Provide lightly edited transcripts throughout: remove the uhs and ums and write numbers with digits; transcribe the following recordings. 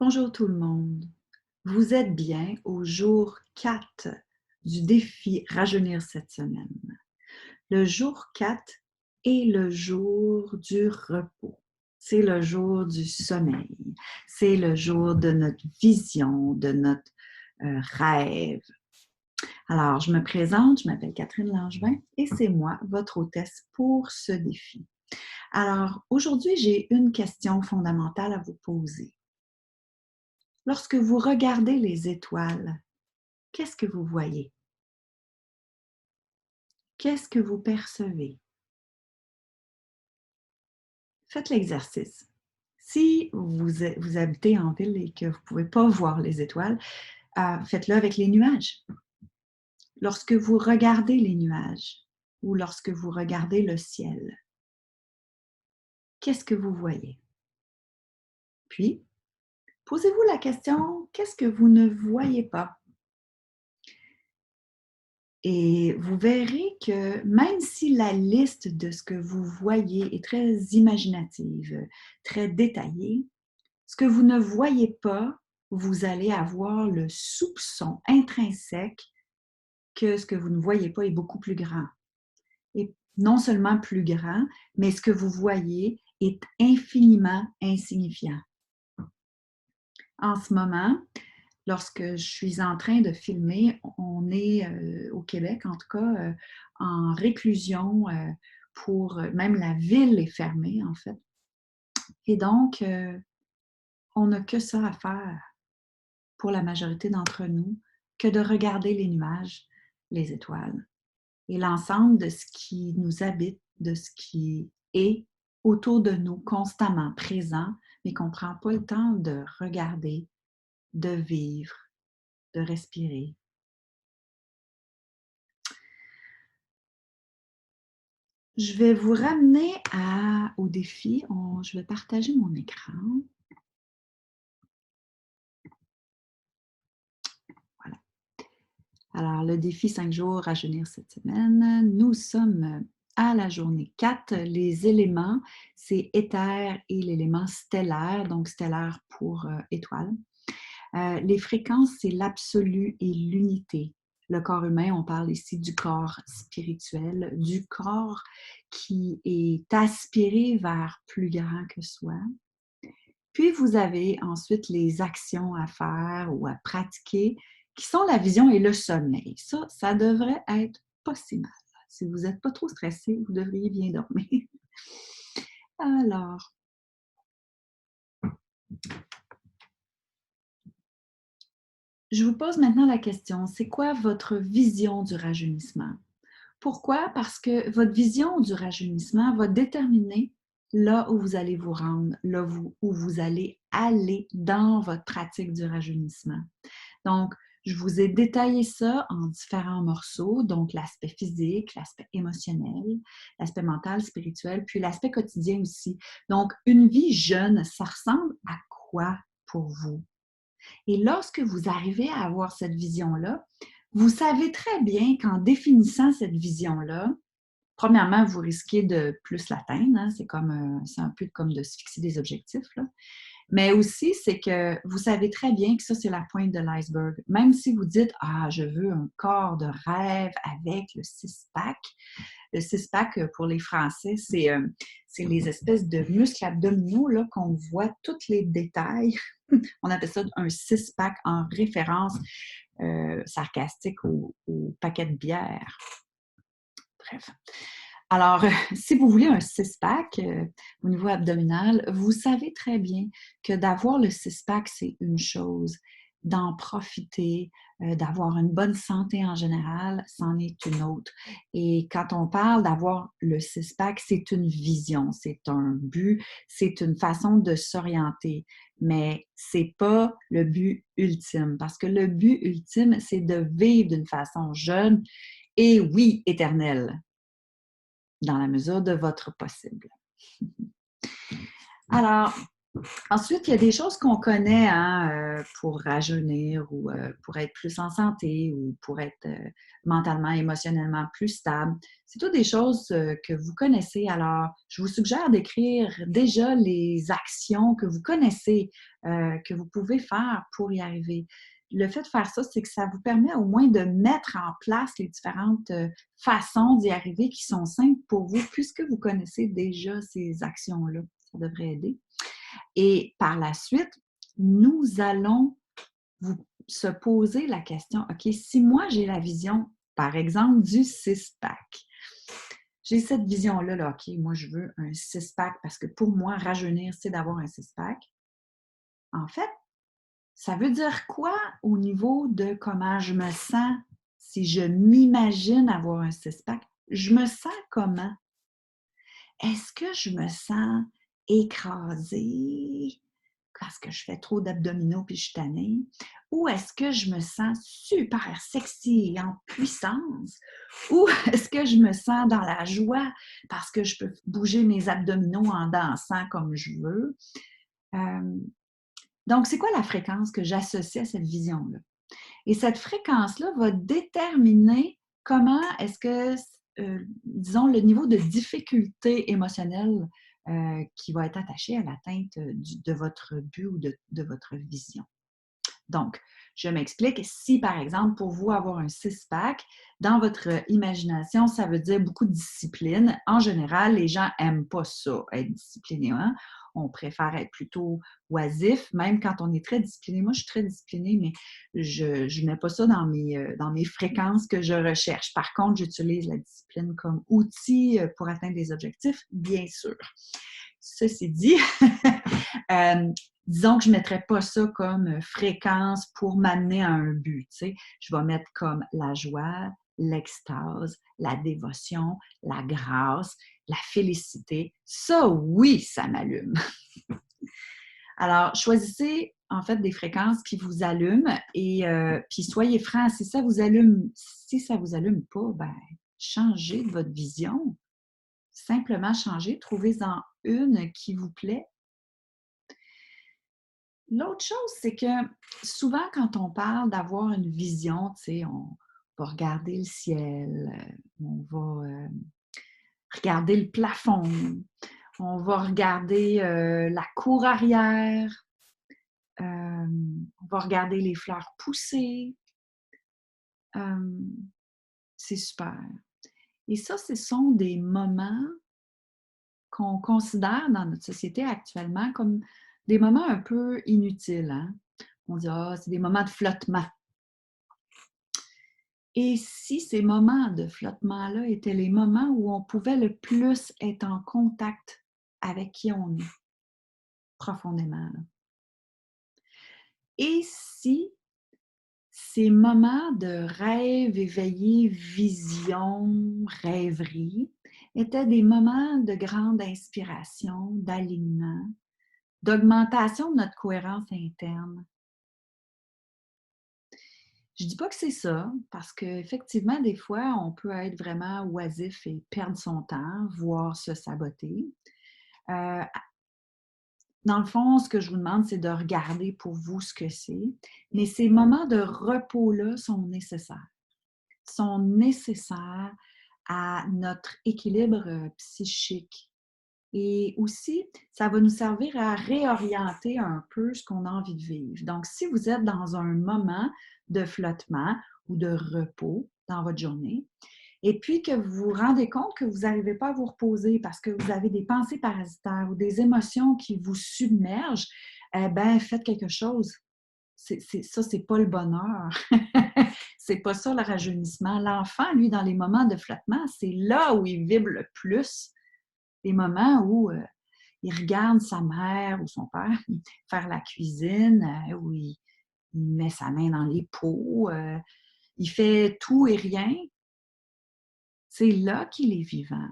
Bonjour tout le monde. Vous êtes bien au jour 4 du défi Rajeunir cette semaine. Le jour 4 est le jour du repos. C'est le jour du sommeil. C'est le jour de notre vision, de notre rêve. Alors, je me présente, je m'appelle Catherine Langevin et c'est moi, votre hôtesse pour ce défi. Alors, aujourd'hui, j'ai une question fondamentale à vous poser. Lorsque vous regardez les étoiles, qu'est-ce que vous voyez? Qu'est-ce que vous percevez? Faites l'exercice. Si vous habitez en ville et que vous ne pouvez pas voir les étoiles, faites-le avec les nuages. Lorsque vous regardez les nuages ou lorsque vous regardez le ciel, qu'est-ce que vous voyez? Puis, posez-vous la question, qu'est-ce que vous ne voyez pas? Et vous verrez que même si la liste de ce que vous voyez est très imaginative, très détaillée, ce que vous ne voyez pas, vous allez avoir le soupçon intrinsèque que ce que vous ne voyez pas est beaucoup plus grand. Et non seulement plus grand, mais ce que vous voyez est infiniment insignifiant. En ce moment, lorsque je suis en train de filmer, on est au Québec, en tout cas, en réclusion pour même la ville est fermée, en fait. Et donc, on n'a que ça à faire pour la majorité d'entre nous que de regarder les nuages, les étoiles et l'ensemble de ce qui nous habite, de ce qui est autour de nous, constamment présent, mais qu'on ne prend pas le temps de regarder, de vivre, de respirer. Je vais vous ramener au défi. Je vais partager mon écran. Voilà. Alors, le défi 5 jours à jeunir cette semaine. Nous sommes à la journée 4. Les éléments, c'est éther et l'élément stellaire, donc stellaire pour étoile. Les fréquences, c'est l'absolu et l'unité. Le corps humain, on parle ici du corps spirituel, du corps qui est aspiré vers plus grand que soi. Puis, vous avez ensuite les actions à faire ou à pratiquer, qui sont la vision et le sommeil. Ça devrait être pas si mal. Si vous n'êtes pas trop stressé, vous devriez bien dormir. Alors, je vous pose maintenant la question, c'est quoi votre vision du rajeunissement? Pourquoi? Parce que votre vision du rajeunissement va déterminer là où vous allez vous rendre, où vous allez aller dans votre pratique du rajeunissement. Donc, je vous ai détaillé ça en différents morceaux, donc l'aspect physique, l'aspect émotionnel, l'aspect mental, spirituel, puis l'aspect quotidien aussi. Donc, une vie jeune, ça ressemble à quoi pour vous? Et lorsque vous arrivez à avoir cette vision-là, vous savez très bien qu'en définissant cette vision-là, premièrement, vous risquez de plus l'atteindre, hein, c'est un peu comme de se fixer des objectifs, là. Mais aussi, c'est que vous savez très bien que ça, c'est la pointe de l'iceberg. Même si vous dites, ah, je veux un corps de rêve avec le six-pack. Le six-pack, pour les Français, c'est les espèces de muscles abdominaux là, qu'on voit tous les détails. On appelle ça un six-pack en référence sarcastique au paquet de bière. Bref. Alors, si vous voulez un six-pack au niveau abdominal, vous savez très bien que d'avoir le six-pack, c'est une chose. D'en profiter, d'avoir une bonne santé en général, c'en est une autre. Et quand on parle d'avoir le six-pack, c'est une vision, c'est un but, c'est une façon de s'orienter. Mais c'est pas le but ultime, parce que le but ultime, c'est de vivre d'une façon jeune et oui, éternelle dans la mesure de votre possible. Alors, Ensuite, il y a des choses qu'on connaît hein, pour rajeunir ou pour être plus en santé ou pour être mentalement, émotionnellement plus stable. C'est toutes des choses que vous connaissez. Alors, je vous suggère d'écrire déjà les actions que vous connaissez, que vous pouvez faire pour y arriver. Le fait de faire ça, c'est que ça vous permet au moins de mettre en place les différentes façons d'y arriver qui sont simples pour vous, puisque vous connaissez déjà ces actions-là. Ça devrait aider. Et par la suite, nous allons se poser la question, OK, si moi j'ai la vision, par exemple, du six-pack, j'ai cette vision-là, là, OK, moi je veux un six-pack parce que pour moi, rajeunir, c'est d'avoir un six-pack. En fait, ça veut dire quoi au niveau de comment je me sens si je m'imagine avoir un six-pack? Je me sens comment? Est-ce que je me sens écrasée parce que je fais trop d'abdominaux puis je suis tannée? Ou est-ce que je me sens super sexy et en puissance? Ou est-ce que je me sens dans la joie parce que je peux bouger mes abdominaux en dansant comme je veux? Donc, c'est quoi la fréquence que j'associe à cette vision-là? Et cette fréquence-là va déterminer comment est-ce que, disons, le niveau de difficulté émotionnelle qui va être attaché à l'atteinte de votre but ou de votre vision. Donc, je m'explique. Si, par exemple, pour vous, avoir un six-pack, dans votre imagination, ça veut dire beaucoup de discipline. En général, les gens n'aiment pas ça, être discipliné. Hein? On préfère être plutôt oisif, même quand on est très discipliné. Moi, je suis très disciplinée, mais je ne mets pas ça dans mes fréquences que je recherche. Par contre, j'utilise la discipline comme outil pour atteindre des objectifs, bien sûr. Ceci dit, disons que je ne mettrais pas ça comme fréquence pour m'amener à un but. Tu sais. Je vais mettre comme la joie, l'extase, la dévotion, la grâce, la félicité. Ça, oui, ça m'allume. Alors, choisissez en fait des fréquences qui vous allument et puis soyez francs. Si ça vous allume pas, ben changez de votre vision. Simplement changez, trouvez-en une qui vous plaît. L'autre chose, c'est que souvent, quand on parle d'avoir une vision, tu sais, on va regarder le ciel, on va regarder le plafond, on va regarder la cour arrière, on va regarder les fleurs pousser. Euh, c'est super. Et ça, ce sont des moments qu'on considère dans notre société actuellement comme des moments un peu inutiles. Hein? On dit, ah, c'est des moments de flottement. Et si ces moments de flottement-là étaient les moments où on pouvait le plus être en contact avec qui on est, profondément. Là. Et si ces moments de rêve éveillé, vision, rêverie, étaient des moments de grande inspiration, d'alignement, d'augmentation de notre cohérence interne. Je dis pas que c'est ça, parce qu'effectivement, des fois, on peut être vraiment oisif et perdre son temps, voire se saboter. Euh, dans le fond, ce que je vous demande, c'est de regarder pour vous ce que c'est. Mais ces moments de repos-là sont nécessaires. Sont nécessaires à notre équilibre psychique. Et aussi, ça va nous servir à réorienter un peu ce qu'on a envie de vivre. Donc, si vous êtes dans un moment de flottement ou de repos dans votre journée, et puis que vous vous rendez compte que vous n'arrivez pas à vous reposer parce que vous avez des pensées parasitaires ou des émotions qui vous submergent, eh bien, faites quelque chose. Ça, c'est pas le bonheur. C'est pas ça le rajeunissement. L'enfant, lui, dans les moments de flottement, c'est là où il vibre le plus. Les moments où il regarde sa mère ou son père faire la cuisine, où il met sa main dans les pots, il fait tout et rien. C'est là qu'il est vivant.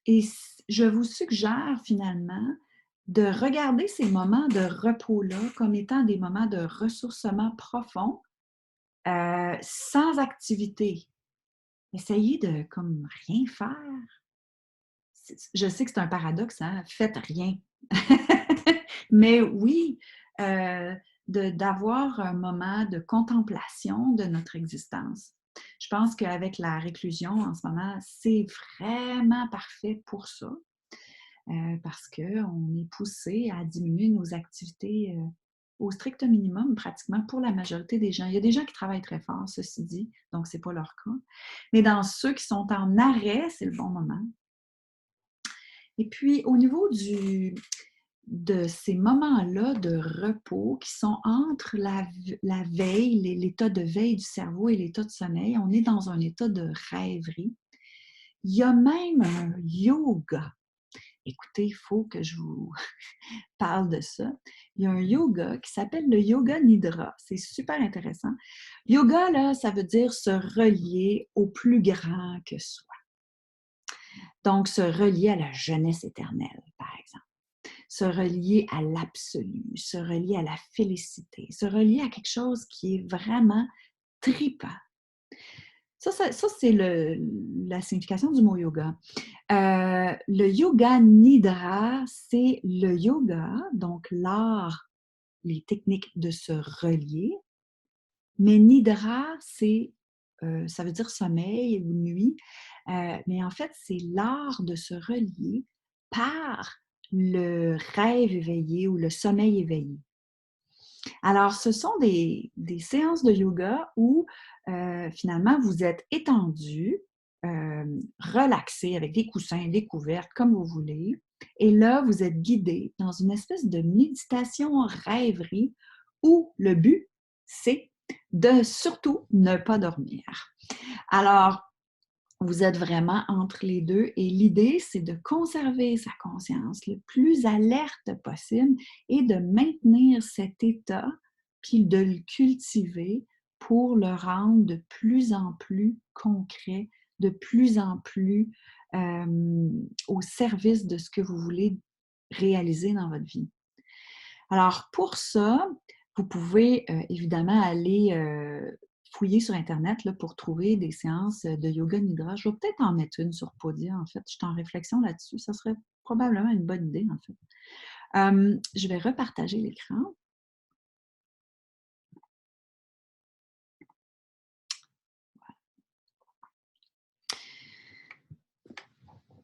Et je vous suggère finalement de regarder ces moments de repos-là comme étant des moments de ressourcement profond, sans activité. Essayez de comme rien faire. Je sais que c'est un paradoxe, hein? Faites rien. Mais oui, euh, d'avoir un moment de contemplation de notre existence. Je pense qu'avec la réclusion en ce moment, c'est vraiment parfait pour ça, parce qu'on est poussé à diminuer nos activités au strict minimum, pratiquement pour la majorité des gens. Il y a des gens qui travaillent très fort, ceci dit, donc ce n'est pas leur cas. Mais dans ceux qui sont en arrêt, c'est le bon moment. Et puis, au niveau de ces moments-là de repos qui sont entre la veille, l'état de veille du cerveau et l'état de sommeil, on est dans un état de rêverie. Il y a même un yoga. Écoutez, il faut que je vous parle de ça. Il y a un yoga qui s'appelle le yoga nidra. C'est super intéressant. Yoga, là, ça veut dire se relier au plus grand que soi. Donc, se relier à la jeunesse éternelle, par exemple. Se relier à l'absolu, se relier à la félicité, se relier à quelque chose qui est vraiment tripant. Ça c'est la signification du mot yoga. Le yoga nidra, c'est le yoga, donc l'art, les techniques de se relier. Mais nidra, ça veut dire sommeil ou nuit. Mais en fait, c'est l'art de se relier par le rêve éveillé ou le sommeil éveillé. Alors, ce sont des séances de yoga où finalement vous êtes étendu, relaxé avec des coussins, des couvertes, comme vous voulez. Et là, vous êtes guidé dans une espèce de méditation rêverie où le but, c'est de surtout ne pas dormir. Alors, vous êtes vraiment entre les deux et l'idée, c'est de conserver sa conscience le plus alerte possible et de maintenir cet état, puis de le cultiver pour le rendre de plus en plus concret, de plus en plus au service de ce que vous voulez réaliser dans votre vie. Alors, pour ça, vous pouvez évidemment aller fouiller sur Internet là, pour trouver des séances de yoga nidra. Je vais peut-être en mettre une sur Podia, en fait. Je suis en réflexion là-dessus. Ça serait probablement une bonne idée, en fait. Je vais repartager l'écran.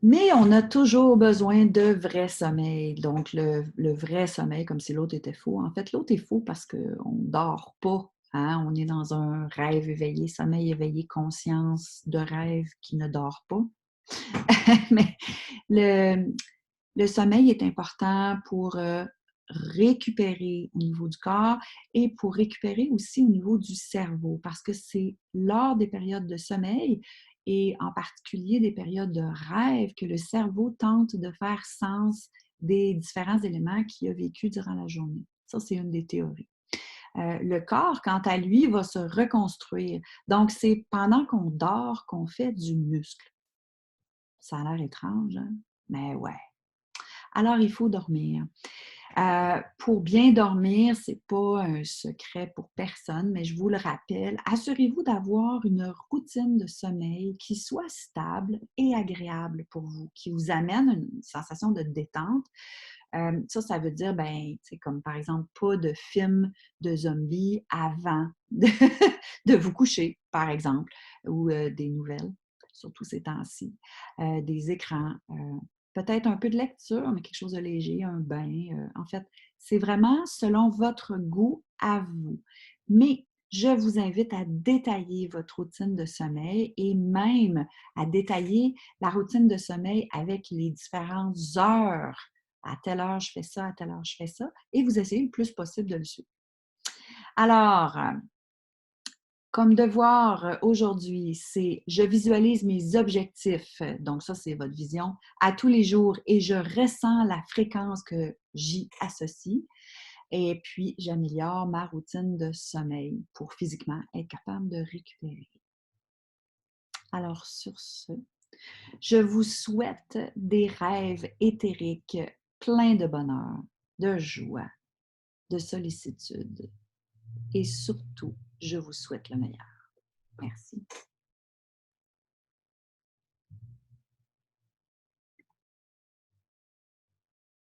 Mais on a toujours besoin de vrai sommeil. Donc, le vrai sommeil, comme si l'autre était faux. En fait, l'autre est faux parce qu'on ne dort pas. Hein? On est dans un rêve éveillé, sommeil éveillé, conscience de rêve qui ne dort pas. Mais le sommeil est important pour récupérer au niveau du corps et pour récupérer aussi au niveau du cerveau parce que c'est lors des périodes de sommeil et en particulier des périodes de rêve que le cerveau tente de faire sens des différents éléments qu'il a vécu durant la journée. Ça, c'est une des théories. Le corps, quant à lui, va se reconstruire. Donc, c'est pendant qu'on dort qu'on fait du muscle. Ça a l'air étrange, hein? Mais ouais. Alors, il faut dormir. Pour bien dormir, ce n'est pas un secret pour personne, mais je vous le rappelle, assurez-vous d'avoir une routine de sommeil qui soit stable et agréable pour vous, qui vous amène une sensation de détente. Ça veut dire, ben, comme par exemple, pas de film de zombies avant de vous coucher, par exemple, ou des nouvelles, surtout ces temps-ci, des écrans, peut-être un peu de lecture, mais quelque chose de léger, un bain. En fait, c'est vraiment selon votre goût à vous. Mais je vous invite à détailler votre routine de sommeil et même à détailler la routine de sommeil avec les différentes heures. À telle heure, je fais ça, à telle heure, je fais ça. Et vous essayez le plus possible de le suivre. Alors, comme devoir aujourd'hui, c'est je visualise mes objectifs, donc ça c'est votre vision, à tous les jours et je ressens la fréquence que j'y associe. Et puis, j'améliore ma routine de sommeil pour physiquement être capable de récupérer. Alors, sur ce, je vous souhaite des rêves éthériques pleins de bonheur, de joie, de sollicitude et surtout, je vous souhaite le meilleur. Merci.